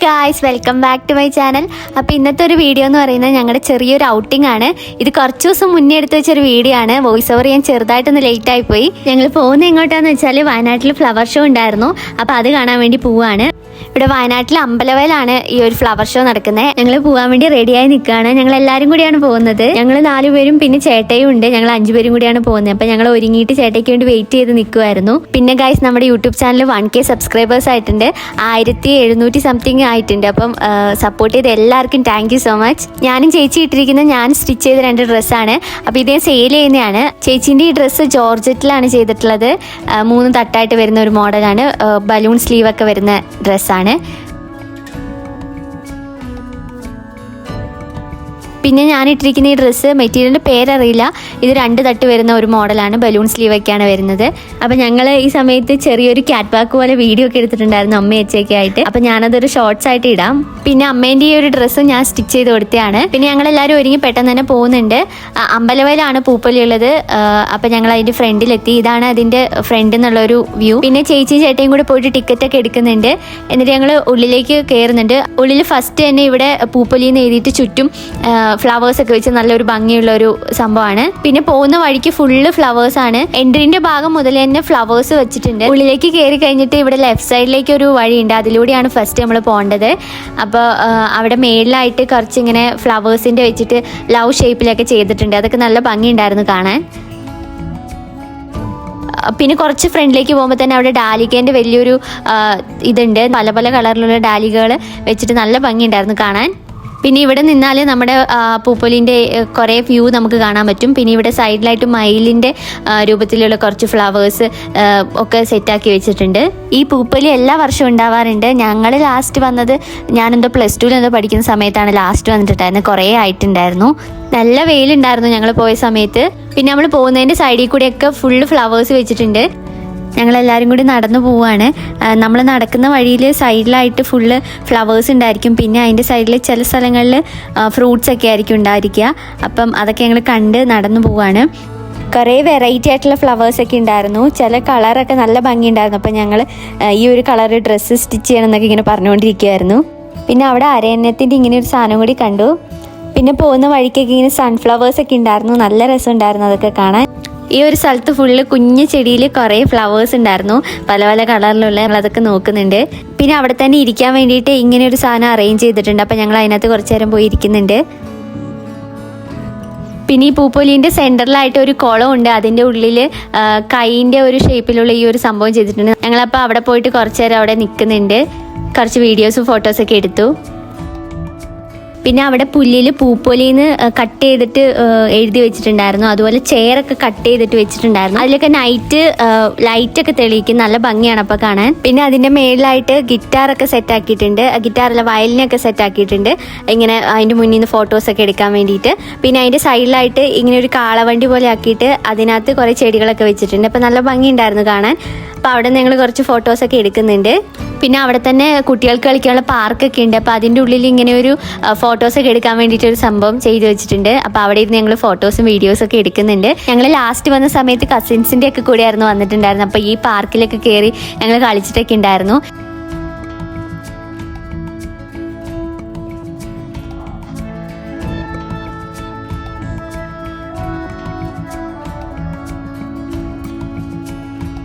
Guys, welcome back to my channel. അപ്പോൾ ഇന്നത്തെ ഒരു വീഡിയോ എന്ന് പറയുന്നത് ഞങ്ങളുടെ ചെറിയൊരു ഔട്ടിംഗ് ആണ്. ഇത് കുറച്ച് ദിവസം മുന്നേ എടുത്ത് വെച്ചൊരു വീഡിയോ ആണ്. വോയിസ് ഓവർ ചെയ്യാൻ ചെറുതായിട്ടൊന്ന് ലേറ്റ് ആയിപ്പോയി. ഞങ്ങൾ പോകുന്നത് എങ്ങോട്ടാന്ന് വെച്ചാൽ വയനാട്ടിൽ ഫ്ലവർ ഷോ ഉണ്ടായിരുന്നു. അപ്പോൾ അത് കാണാൻ വേണ്ടി പോവുകയാണ്. ഇവിടെ വയനാട്ടിൽ അമ്പലവയലാണ് ഈ ഒരു ഫ്ലവർ ഷോ നടക്കുന്നത്. ഞങ്ങൾ പോകാൻ വേണ്ടി റെഡിയായി നിൽക്കുകയാണ്. ഞങ്ങൾ എല്ലാവരും കൂടിയാണ് പോകുന്നത്. ഞങ്ങൾ 4 പേരും പിന്നെ ചേട്ടയും ഉണ്ട്. ഞങ്ങൾ 5 പേരും കൂടിയാണ് പോകുന്നത്. അപ്പോൾ ഞങ്ങൾ ഒരുങ്ങിയിട്ട് ചേട്ടയ്ക്ക് വേണ്ടി വെയിറ്റ് ചെയ്ത് നിൽക്കുമായിരുന്നു. പിന്നെ ഗൈസ്, നമ്മുടെ യൂട്യൂബ് ചാനൽ 1K സബ്സ്ക്രൈബേഴ്സ് ആയിട്ടുണ്ട്. 1700 സംതിങ് ആയിട്ടുണ്ട്. അപ്പം സപ്പോർട്ട് ചെയ്ത് എല്ലാവർക്കും താങ്ക് യു സോ മച്ച്. ഞാനും ചേച്ചി ഇട്ടിരിക്കുന്നത് ഞാൻ സ്റ്റിച്ച് ചെയ്ത 2 ഡ്രസ്സാണ്. അപ്പോൾ ഇതേ സെയിൽ ചെയ്യുന്നതാണ്. ചേച്ചീൻ്റെ ഈ ഡ്രസ്സ് ജോർജറ്റിലാണ് ചെയ്തിട്ടുള്ളത്. 3 തട്ടായിട്ട് വരുന്ന ഒരു മോഡലാണ്. ബലൂൺ സ്ലീവൊക്കെ വരുന്ന ഡ്രസ്സാണ്. പിന്നെ ഞാൻ ഇട്ടിരിക്കുന്ന ഈ ഡ്രസ്സ് മെറ്റീരിയലിൻ്റെ പേരറിയില്ല. ഇത് 2 തട്ട് വരുന്ന ഒരു മോഡലാണ്. ബലൂൺ സ്ലീവൊക്കെയാണ് വരുന്നത്. അപ്പോൾ ഞങ്ങൾ ഈ സമയത്ത് ചെറിയൊരു ക്യാറ്റ് വാക്ക് പോലെ വീഡിയോ ഒക്കെ എടുത്തിട്ടുണ്ടായിരുന്നു അമ്മയും അച്ഛയൊക്കെ ആയിട്ട്. അപ്പോൾ ഞാനതൊരു ഷോർട്സ് ആയിട്ട് ഇടാം. പിന്നെ അമ്മേൻ്റെ ഈ ഒരു ഡ്രസ്സ് ഞാൻ സ്റ്റിച്ച് ചെയ്ത് കൊടുത്തതാണ്. പിന്നെ ഞങ്ങളെല്ലാവരും ഒരുങ്ങി പെട്ടെന്ന് തന്നെ പോകുന്നുണ്ട്. അമ്പലവയലാണ് പൂപ്പൊലി ഉള്ളത്. അപ്പോൾ ഞങ്ങൾ അതിൻ്റെ ഫ്രണ്ടിലെത്തി. ഇതാണ് അതിൻ്റെ ഫ്രണ്ട് എന്നുള്ളൊരു വ്യൂ. പിന്നെ ചേച്ചിയും ചേട്ടയും കൂടെ പോയിട്ട് ടിക്കറ്റൊക്കെ എടുക്കുന്നുണ്ട്. എന്നിട്ട് ഞങ്ങൾ ഉള്ളിലേക്ക് കയറുന്നുണ്ട്. ഉള്ളിൽ ഫസ്റ്റ് തന്നെ ഇവിടെ പൂപ്പൊലിന്ന് എഴുതിയിട്ട് ചുറ്റും ഫ്ലവേഴ്സ് ഒക്കെ വെച്ച് നല്ലൊരു ഭംഗിയുള്ള ഒരു സംഭവമാണ്. പിന്നെ പോകുന്ന വഴിക്ക് ഫുള്ള് ഫ്ലവേഴ്സ് ആണ്. എൻട്രിന്റെ ഭാഗം മുതൽ തന്നെ ഫ്ലവേഴ്സ് വെച്ചിട്ടുണ്ട്. ഉള്ളിലേക്ക് കയറി കഴിഞ്ഞിട്ട് ഇവിടെ ലെഫ്റ്റ് സൈഡിലേക്ക് ഒരു വഴിയുണ്ട്. അതിലൂടെയാണ് ഫസ്റ്റ് നമ്മൾ പോകേണ്ടത്. അപ്പോൾ അവിടെ മേളിലായിട്ട് കുറച്ചിങ്ങനെ ഫ്ലവേഴ്സിന്റെ വെച്ചിട്ട് ലവ് ഷേപ്പിലൊക്കെ ചെയ്തിട്ടുണ്ട്. അതൊക്കെ നല്ല ഭംഗിയുണ്ടായിരുന്നു കാണാൻ. പിന്നെ കുറച്ച് ഫ്രണ്ടിലേക്ക് പോകുമ്പോൾ തന്നെ അവിടെ ഡാലിക്കേൻ്റെ വലിയൊരു ഇതുണ്ട്. പല പല കളറിലുള്ള ഡാലികകൾ വെച്ചിട്ട് നല്ല ഭംഗിയുണ്ടായിരുന്നു കാണാൻ. പിന്നെ ഇവിടെ നിന്നാൽ നമ്മുടെ പൂപ്പൊലിൻ്റെ കുറേ വ്യൂ നമുക്ക് കാണാൻ പറ്റും. പിന്നെ ഇവിടെ സൈഡിലായിട്ട് മയിലിൻ്റെ രൂപത്തിലുള്ള കുറച്ച് ഫ്ലവേഴ്സ് ഒക്കെ സെറ്റാക്കി വെച്ചിട്ടുണ്ട്. ഈ പൂപ്പൊലി എല്ലാ വർഷവും ഉണ്ടാവാറുണ്ട്. ഞങ്ങൾ ലാസ്റ്റ് വന്നത് ഞാനെന്തോ +2 പഠിക്കുന്ന സമയത്താണ് ലാസ്റ്റ് വന്നിട്ടുണ്ടായിരുന്നത്. കുറേ ആയിട്ടുണ്ടായിരുന്നു. നല്ല വെയിലുണ്ടായിരുന്നു ഞങ്ങൾ പോയ സമയത്ത്. പിന്നെ നമ്മൾ പോകുന്നതിൻ്റെ സൈഡിൽ കൂടെയൊക്കെ ഫുള്ള് ഫ്ലവേഴ്സ് വെച്ചിട്ടുണ്ട്. ഞങ്ങളെല്ലാവരും കൂടി നടന്നു പോവുകയാണ്. നമ്മൾ നടക്കുന്ന വഴിയിൽ സൈഡിലായിട്ട് ഫുള്ള് ഫ്ലവേഴ്സ് ഉണ്ടായിരിക്കും. പിന്നെ അതിൻ്റെ സൈഡിൽ ചില സ്ഥലങ്ങളിൽ ഫ്രൂട്ട്സ് ഒക്കെ ആയിരിക്കും ഉണ്ടായിരിക്കുക. അപ്പം അതൊക്കെ ഞങ്ങൾ കണ്ട് നടന്നു പോവുകയാണ്. കുറേ വെറൈറ്റി ആയിട്ടുള്ള ഫ്ലവേഴ്സൊക്കെ ഉണ്ടായിരുന്നു. ചില കളറൊക്കെ നല്ല ഭംഗിയുണ്ടായിരുന്നു. അപ്പം ഞങ്ങൾ ഈ ഒരു കളർ ഡ്രസ്സ് സ്റ്റിച്ച് ചെയ്യണം എന്നൊക്കെ ഇങ്ങനെ പറഞ്ഞുകൊണ്ടിരിക്കുകയായിരുന്നു. പിന്നെ അവിടെ അരയന്നത്തിൻ്റെ ഇങ്ങനെ ഒരു സാധനം കൂടി കണ്ടു. പിന്നെ പോകുന്ന വഴിക്കൊക്കെ ഇങ്ങനെ സൺഫ്ലവേഴ്സൊക്കെ ഉണ്ടായിരുന്നു. നല്ല രസമുണ്ടായിരുന്നു അതൊക്കെ കാണാൻ. ഈ ഒരു സ്ഥലത്ത് ഫുള്ള് കുഞ്ഞു ചെടിയിൽ കുറേ ഫ്ലവേഴ്സ് ഉണ്ടായിരുന്നു. പല പല കളറിലുള്ള. നമ്മളതൊക്കെ നോക്കുന്നുണ്ട്. പിന്നെ അവിടെ തന്നെ ഇരിക്കാൻ വേണ്ടിയിട്ട് ഇങ്ങനെ ഒരു സാധനം അറേഞ്ച് ചെയ്തിട്ടുണ്ട്. അപ്പം ഞങ്ങൾ അതിനകത്ത് കുറച്ച് നേരം പോയി ഇരിക്കുന്നുണ്ട്. പിന്നെ ഈ പൂപ്പൊലിൻ്റെ സെൻറ്ററിലായിട്ട് ഒരു കുളം ഉണ്ട്. അതിൻ്റെ ഉള്ളിൽ കൈൻ്റെ ഒരു ഷേപ്പിലുള്ള ഈ ഒരു സംഭവം ചെയ്തിട്ടുണ്ട്. ഞങ്ങളപ്പോൾ അവിടെ പോയിട്ട് കുറച്ച് നേരം അവിടെ നിൽക്കുന്നുണ്ട്. കുറച്ച് വീഡിയോസും ഫോട്ടോസൊക്കെ എടുത്തു. പിന്നെ അവിടെ പുല്ലിൽ പൂപ്പൊലിന്ന് കട്ട് ചെയ്തിട്ട് എഴുതി വെച്ചിട്ടുണ്ടായിരുന്നു. അതുപോലെ ചെയറൊക്കെ കട്ട് ചെയ്തിട്ട് വെച്ചിട്ടുണ്ടായിരുന്നു. അതിലൊക്കെ നൈറ്റ് ലൈറ്റൊക്കെ തെളിയിക്കും. നല്ല ഭംഗിയാണ് അപ്പോൾ കാണാൻ. പിന്നെ അതിൻ്റെ മേളിലായിട്ട് ഗിറ്റാറൊക്കെ സെറ്റ് ആക്കിയിട്ടുണ്ട്. ഗിറ്റാറല്ല, വയലിനൊക്കെ സെറ്റ് ആക്കിയിട്ടുണ്ട്. ഇങ്ങനെ അതിൻ്റെ മുന്നിൽ നിന്ന് ഫോട്ടോസൊക്കെ എടുക്കാൻ വേണ്ടിയിട്ട്. പിന്നെ അതിൻ്റെ സൈഡിലായിട്ട് ഇങ്ങനെ ഒരു കാളവണ്ടി പോലെ ആക്കിയിട്ട് അതിനകത്ത് കുറേ ചെടികളൊക്കെ വെച്ചിട്ടുണ്ട്. അപ്പോൾ നല്ല ഭംഗിയുണ്ടായിരുന്നു കാണാൻ. അപ്പോൾ അവിടെ ഞങ്ങൾ കുറച്ച് ഫോട്ടോസൊക്കെ എടുക്കുന്നുണ്ട്. പിന്നെ അവിടെ തന്നെ കുട്ടികൾക്ക് കളിക്കാനുള്ള പാർക്കൊക്കെ ഉണ്ട്. അപ്പോൾ അതിൻ്റെ ഉള്ളിൽ ഇങ്ങനെ ഒരു ഫോട്ടോസൊക്കെ എടുക്കാൻ വേണ്ടിയിട്ടൊരു സംഭവം ചെയ്തു വെച്ചിട്ടുണ്ട്. അപ്പോൾ അവിടെ ഇരുന്ന് ഞങ്ങൾ ഫോട്ടോസും വീഡിയോസൊക്കെ എടുക്കുന്നുണ്ട്. ഞങ്ങൾ ലാസ്റ്റ് വന്ന സമയത്ത് കസിൻസിൻ്റെ ഒക്കെ കൂടെയായിരുന്നു വന്നിട്ടുണ്ടായിരുന്നു. അപ്പോൾ ഈ പാർക്കിലൊക്കെ കയറി ഞങ്ങൾ കളിച്ചിട്ടൊക്കെ ഉണ്ടായിരുന്നു.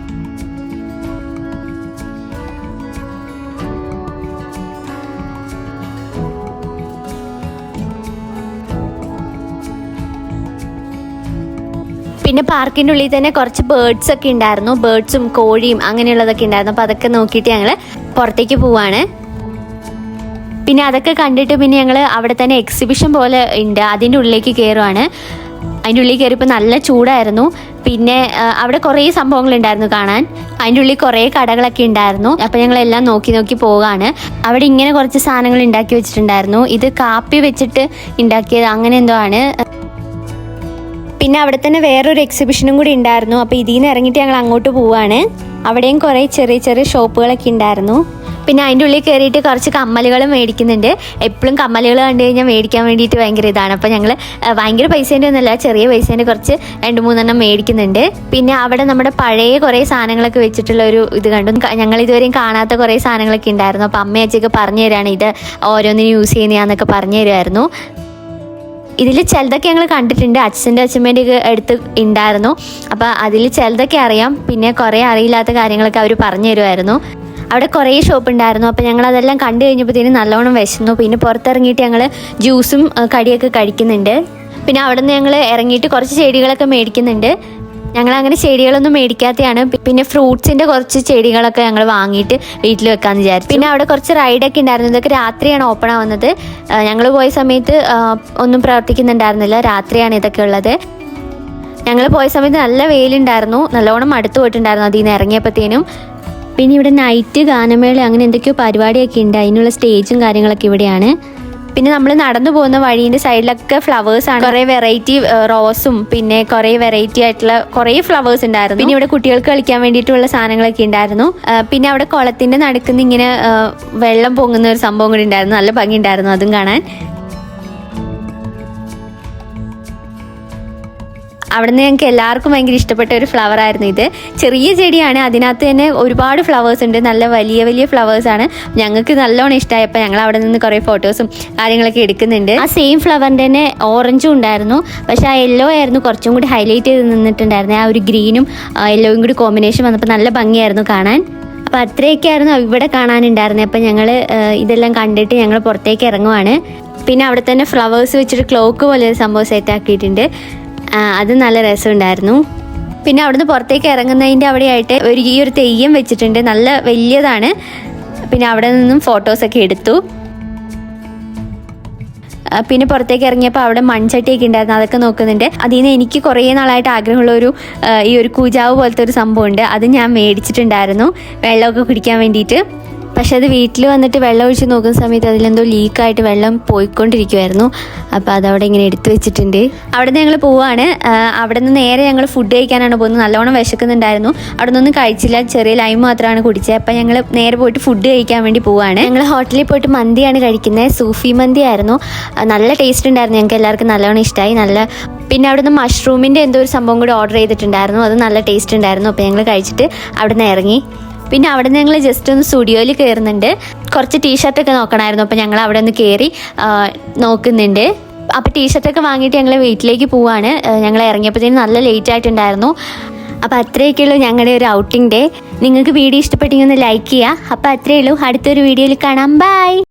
പിന്നെ പാർക്കിൻ്റെ ഉള്ളിൽ തന്നെ കുറച്ച് ബേർഡ്സ് ഒക്കെ ഉണ്ടായിരുന്നു. ബേർഡ്സും കോഴിയും അങ്ങനെയുള്ളതൊക്കെ ഉണ്ടായിരുന്നു. അപ്പോൾ അതൊക്കെ നോക്കിയിട്ട് ഞങ്ങൾ പുറത്തേക്ക് പോവാണ്. പിന്നെ അതൊക്കെ കണ്ടിട്ട് പിന്നെ ഞങ്ങൾ അവിടെ തന്നെ എക്സിബിഷൻ പോലെ ഉണ്ട്. അതിൻ്റെ ഉള്ളിലേക്ക് കയറുവാണ്. അതിൻ്റെ ഉള്ളിൽ കയറിയപ്പോൾ നല്ല ചൂടായിരുന്നു. പിന്നെ അവിടെ കുറേ സംഭവങ്ങളുണ്ടായിരുന്നു കാണാൻ. അതിൻ്റെ ഉള്ളിൽ കുറേ കടകളൊക്കെ ഉണ്ടായിരുന്നു. അപ്പോൾ ഞങ്ങളെല്ലാം നോക്കി നോക്കി പോവുകയാണ്. അവിടെ ഇങ്ങനെ കുറച്ച് സാധനങ്ങൾ ഉണ്ടാക്കി വെച്ചിട്ടുണ്ടായിരുന്നു. ഇത് കാപ്പി വെച്ചിട്ട് ഉണ്ടാക്കിയത് അങ്ങനെ എന്തോ ആണ്. പിന്നെ അവിടെ തന്നെ വേറൊരു എക്സിബിഷനും കൂടി ഉണ്ടായിരുന്നു. അപ്പോൾ ഇതിൽ നിന്ന് ഇറങ്ങിയിട്ട് ഞങ്ങൾ അങ്ങോട്ട് പോവുകയാണ്. അവിടെയും കുറേ ചെറിയ ചെറിയ ഷോപ്പുകളൊക്കെ ഉണ്ടായിരുന്നു. പിന്നെ അതിൻ്റെ ഉള്ളിൽ കയറിയിട്ട് കുറച്ച് കമ്മലുകൾ മേടിക്കുന്നുണ്ട്. എപ്പോഴും കമ്മലുകൾ കണ്ടു കഴിഞ്ഞാൽ മേടിക്കാൻ വേണ്ടിയിട്ട് ഭയങ്കര ഇതാണ്. അപ്പോൾ ഞങ്ങൾ ഭയങ്കര പൈസേൻ്റെ ഒന്നുമല്ല, ചെറിയ പൈസേൻ്റെ കുറച്ച് 2-3 മേടിക്കുന്നുണ്ട്. പിന്നെ അവിടെ നമ്മുടെ പഴയ കുറേ സാധനങ്ങളൊക്കെ വെച്ചിട്ടുള്ള ഒരു ഇത് കണ്ടു. ഞങ്ങൾ ഇതുവരെയും കാണാത്ത കുറേ സാധനങ്ങളൊക്കെ ഉണ്ടായിരുന്നു. അപ്പോൾ അമ്മയച്ചൊക്കെ പറഞ്ഞു തരാണ് ഇത് ഓരോന്നിനും യൂസ് ചെയ്യുന്നതാന്നൊക്കെ പറഞ്ഞു തരുമായിരുന്നു. ഇതിൽ ചിലതൊക്കെ ഞങ്ങൾ കണ്ടിട്ടുണ്ട്, അച്ഛൻ്റെ അച്ഛമ്മേൻ്റെ ഒക്കെ അടുത്ത് ഉണ്ടായിരുന്നു. അപ്പോൾ അതിൽ ചിലതൊക്കെ അറിയാം, പിന്നെ കുറേ അറിയില്ലാത്ത കാര്യങ്ങളൊക്കെ അവർ പറഞ്ഞു തരുമായിരുന്നു. അവിടെ കുറേ ഷോപ്പ് ഉണ്ടായിരുന്നു. അപ്പോൾ ഞങ്ങൾ അതെല്ലാം കണ്ടു കഴിഞ്ഞപ്പോഴത്തേനും നല്ലോണം വിശന്നു. പിന്നെ പുറത്തിറങ്ങിയിട്ട് ഞങ്ങൾ ജ്യൂസും കടിയൊക്കെ കഴിക്കുന്നുണ്ട്. പിന്നെ അവിടെ നിന്ന് ഞങ്ങൾ ഇറങ്ങിയിട്ട് കുറച്ച് ചെടികളൊക്കെ മേടിക്കുന്നുണ്ട്. ഞങ്ങളങ്ങനെ ചെടികളൊന്നും മേടിക്കാത്തതാണ്. പിന്നെ ഫ്രൂട്ട്സിൻ്റെ കുറച്ച് ചെടികളൊക്കെ ഞങ്ങൾ വാങ്ങിയിട്ട് വീട്ടിൽ വെക്കാമെന്ന് വിചാരിച്ചു. പിന്നെ അവിടെ കുറച്ച് റൈഡൊക്കെ ഉണ്ടായിരുന്നു. ഇതൊക്കെ രാത്രിയാണ് ഓപ്പൺ ആവുന്നത്. ഞങ്ങൾ പോയ സമയത്ത് ഒന്നും പ്രവർത്തിക്കുന്നുണ്ടായിരുന്നില്ല, രാത്രിയാണ് ഇതൊക്കെ ഉള്ളത്. ഞങ്ങൾ പോയ സമയത്ത് നല്ല വെയിലുണ്ടായിരുന്നു, നല്ലോണം മടുത്തു പോയിട്ടുണ്ടായിരുന്നു അതിൽ നിന്ന് ഇറങ്ങിയപ്പോഴത്തേനും. പിന്നെ ഇവിടെ നൈറ്റ് ഗാനമേള അങ്ങനെ എന്തൊക്കെയോ പരിപാടിയൊക്കെ ഉണ്ട്, അതിനുള്ള സ്റ്റേജും കാര്യങ്ങളൊക്കെ ഇവിടെയാണ്. പിന്നെ നമ്മൾ നടന്നു പോകുന്ന വഴീൻ്റെ സൈഡിലൊക്കെ ഫ്ലവേഴ്സാണ്, കുറേ വെറൈറ്റി റോസും പിന്നെ കുറേ വെറൈറ്റി ആയിട്ടുള്ള കുറേ ഫ്ലവേഴ്സ് ഉണ്ടായിരുന്നു. പിന്നെ ഇവിടെ കുട്ടികൾക്ക് കളിക്കാൻ വേണ്ടിയിട്ടുള്ള സാധനങ്ങളൊക്കെ ഉണ്ടായിരുന്നു. പിന്നെ അവിടെ കുളത്തിൻ്റെ നടുക്കുന്ന് ഇങ്ങനെ വെള്ളം പൊങ്ങുന്ന ഒരു സംഭവം കൂടി ഉണ്ടായിരുന്നു, നല്ല ഭംഗി ഉണ്ടായിരുന്നു അതും കാണാൻ. അവിടുന്ന് ഞങ്ങൾക്ക് എല്ലാവർക്കും ഭയങ്കര ഇഷ്ടപ്പെട്ട ഒരു ഫ്ലവർ ആയിരുന്നു ഇത്. ചെറിയ ചെടിയാണ്, അതിനകത്ത് തന്നെ ഒരുപാട് ഫ്ലവേഴ്സ് ഉണ്ട്, നല്ല വലിയ വലിയ ഫ്ലവേഴ്സാണ്. ഞങ്ങൾക്ക് നല്ലോണം ഇഷ്ടമായപ്പോൾ ഞങ്ങൾ അവിടെ നിന്ന് കുറേ ഫോട്ടോസും കാര്യങ്ങളൊക്കെ എടുക്കുന്നുണ്ട്. ആ സെയിം ഫ്ലവറിൻ്റെ തന്നെ ഓറഞ്ചും ഉണ്ടായിരുന്നു, പക്ഷേ ആ യെല്ലോ ആയിരുന്നു കുറച്ചും കൂടി ഹൈലൈറ്റ് ചെയ്ത് നിന്നിട്ടുണ്ടായിരുന്നു. ആ ഒരു ഗ്രീനും യെല്ലോയും കൂടി കോമ്പിനേഷൻ വന്നപ്പോൾ നല്ല ഭംഗിയായിരുന്നു കാണാൻ. അപ്പോൾ അത്രയൊക്കെയായിരുന്നു ഇവിടെ കാണാനുണ്ടായിരുന്നത്. അപ്പോൾ ഞങ്ങൾ ഇതെല്ലാം കണ്ടിട്ട് ഞങ്ങൾ പുറത്തേക്ക് ഇറങ്ങുവാണ്. പിന്നെ അവിടെ തന്നെ ഫ്ലവേഴ്സ് വെച്ചിട്ട് ക്ലോക്ക് പോലെ ഒരു സംഭവം സെറ്റാക്കിയിട്ടുണ്ട്, അത് നല്ല രസമുണ്ടായിരുന്നു. പിന്നെ അവിടുന്ന് പുറത്തേക്ക് ഇറങ്ങുന്നതിൻ്റെ അവിടെയായിട്ട് ഈ ഒരു തെയ്യം വെച്ചിട്ടുണ്ട്, നല്ല വലിയതാണ്. പിന്നെ അവിടെ നിന്നും ഫോട്ടോസൊക്കെ എടുത്തു. പിന്നെ പുറത്തേക്ക് ഇറങ്ങിയപ്പോൾ അവിടെ മൺചട്ടിയൊക്കെ ഉണ്ടായിരുന്നു, അതൊക്കെ നോക്കുന്നുണ്ട്. അതിൽ നിന്ന് എനിക്ക് കുറേ നാളായിട്ട് ആഗ്രഹമുള്ള ഈ ഒരു കൂജാവ് പോലത്തെ ഒരു സംഭവമുണ്ട്, അത് ഞാൻ മേടിച്ചിട്ടുണ്ടായിരുന്നു വെള്ളമൊക്കെ കുടിക്കാൻ വേണ്ടിയിട്ട്. പക്ഷെ അത് വീട്ടിൽ വന്നിട്ട് വെള്ളം ഒഴിച്ച് നോക്കുന്ന സമയത്ത് അതിലെന്തോ ലീക്കായിട്ട് വെള്ളം പോയിക്കൊണ്ടിരിക്കുമായിരുന്നു. അപ്പോൾ അതവിടെ ഇങ്ങനെ എടുത്തു വെച്ചിട്ടുണ്ട്. അവിടെ നിന്ന് ഞങ്ങൾ പോവുകയാണ്. അവിടെ നിന്ന് നേരെ ഞങ്ങൾ ഫുഡ് കഴിക്കാനാണ് പോകുന്നത്. നല്ലോണം വിശക്കുന്നുണ്ടായിരുന്നു, അവിടെ നിന്നൊന്നും കഴിച്ചില്ല, ചെറിയ ലൈം മാത്രമാണ് കുടിച്ചത്. അപ്പോൾ ഞങ്ങൾ നേരെ പോയിട്ട് ഫുഡ് കഴിക്കാൻ വേണ്ടി പോവുകയാണ്. ഞങ്ങൾ ഹോട്ടലിൽ പോയിട്ട് മന്തിയാണ് കഴിക്കുന്നത്, സൂഫി മന്തി ആയിരുന്നു. നല്ല ടേസ്റ്റ് ഉണ്ടായിരുന്നു, ഞങ്ങൾക്ക് എല്ലാവർക്കും നല്ലോണം ഇഷ്ടമായി. പിന്നെ അവിടെ നിന്ന് മഷ്റൂമിൻ്റെ എന്തോ ഒരു സംഭവം കൂടി ഓർഡർ ചെയ്തിട്ടുണ്ടായിരുന്നു, അത് നല്ല ടേസ്റ്റ് ഉണ്ടായിരുന്നു. അപ്പോൾ ഞങ്ങൾ കഴിച്ചിട്ട് അവിടെ നിന്ന് ഇറങ്ങി. പിന്നെ അവിടെ നിന്ന് ഞങ്ങൾ ജസ്റ്റ് ഒന്ന് സ്റ്റുഡിയോയിൽ കയറുന്നുണ്ട്, കുറച്ച് ടീഷർട്ടൊക്കെ നോക്കണമായിരുന്നു. അപ്പോൾ ഞങ്ങൾ അവിടെ ഒന്ന് കയറി നോക്കുന്നുണ്ട്. അപ്പോൾ ടീഷർട്ടൊക്കെ വാങ്ങിയിട്ട് ഞങ്ങൾ വീട്ടിലേക്ക് പോവുകയാണ്. ഞങ്ങൾ ഇറങ്ങിയപ്പോഴത്തേനും നല്ല ലേറ്റ് ആയിട്ടുണ്ടായിരുന്നു. അപ്പോൾ അത്രയൊക്കെയുള്ളൂ ഞങ്ങളുടെ ഒരു ഔട്ടിംഗ് ഡേ. നിങ്ങൾക്ക് വീഡിയോ ഇഷ്ടപ്പെട്ടെങ്കിൽ ഒന്ന് ലൈക്ക് ചെയ്യുക. അപ്പോൾ അത്രയേ ഉള്ളൂ, അടുത്തൊരു വീഡിയോയിൽ കാണാം, ബൈ.